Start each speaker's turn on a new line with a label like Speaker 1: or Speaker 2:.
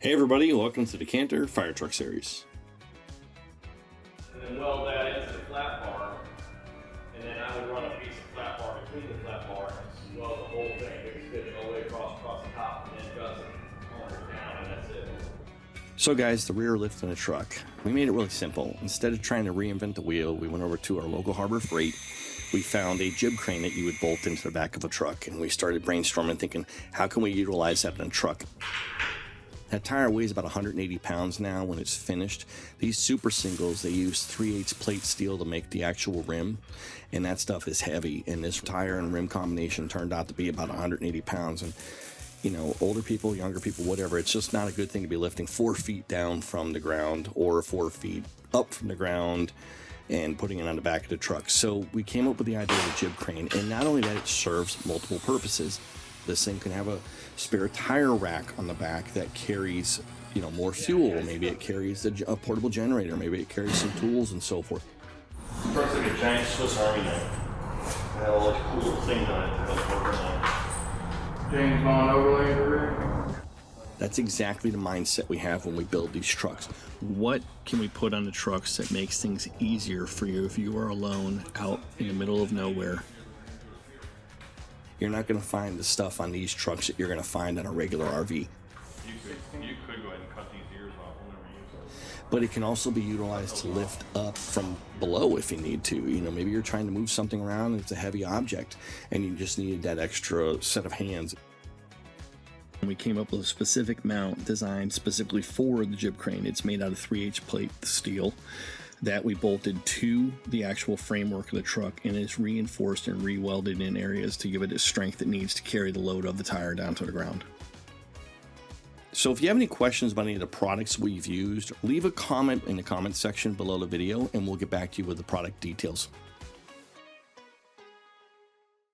Speaker 1: Hey everybody, welcome to the Canter Fire Truck Series.
Speaker 2: And then weld that into the flat bar, and then I would run a piece of flat bar between the flat bar and weld the whole thing, maybe stitch it all the way across the top, and then guts it corners down, and that's it.
Speaker 1: So guys, the rear lift in a truck, we made it really simple. Instead of trying to reinvent the wheel, we went over to our local Harbor Freight. We found a jib crane that you would bolt into the back of a truck, and we started brainstorming, thinking, how can we utilize that in a truck? That tire weighs about 180 pounds now when it's finished. These super singles, they use 3/8 plate steel to make the actual rim, and that stuff is heavy. And this tire and rim combination turned out to be about 180 pounds. And you know, older people, younger people, whatever, it's just not a good thing to be lifting 4 feet down from the ground or 4 feet up from the ground and putting it on the back of the truck. So we came up with the idea of a jib crane, and not only that, it serves multiple purposes. This thing can have a spare tire rack on the back that carries, you know, more fuel. Maybe it carries a portable generator. Maybe it carries some tools and so forth.
Speaker 2: It's like a giant Swiss Army knife. It had all those cool little things on it to help organize. James Bond overlay the rear.
Speaker 1: That's exactly the mindset we have when we build these trucks. What can we put on the trucks that makes things easier for you if you are alone out in the middle of nowhere? You're not going to find the stuff on these trucks that you're going to find on a regular RV.
Speaker 2: You could go ahead and cut these ears off. We'll never use those.
Speaker 1: But it can also be utilized to lift up from below if you need to. You know, maybe you're trying to move something around and it's a heavy object and you just needed that extra set of hands. We came up with a specific mount designed specifically for the jib crane. It's made out of 3/8 plate steel that we bolted to the actual framework of the truck, and it's reinforced and re-welded in areas to give it the strength it needs to carry the load of the tire down to the ground. So if you have any questions about any of the products we've used, leave a comment in the comment section below the video and we'll get back to you with the product details.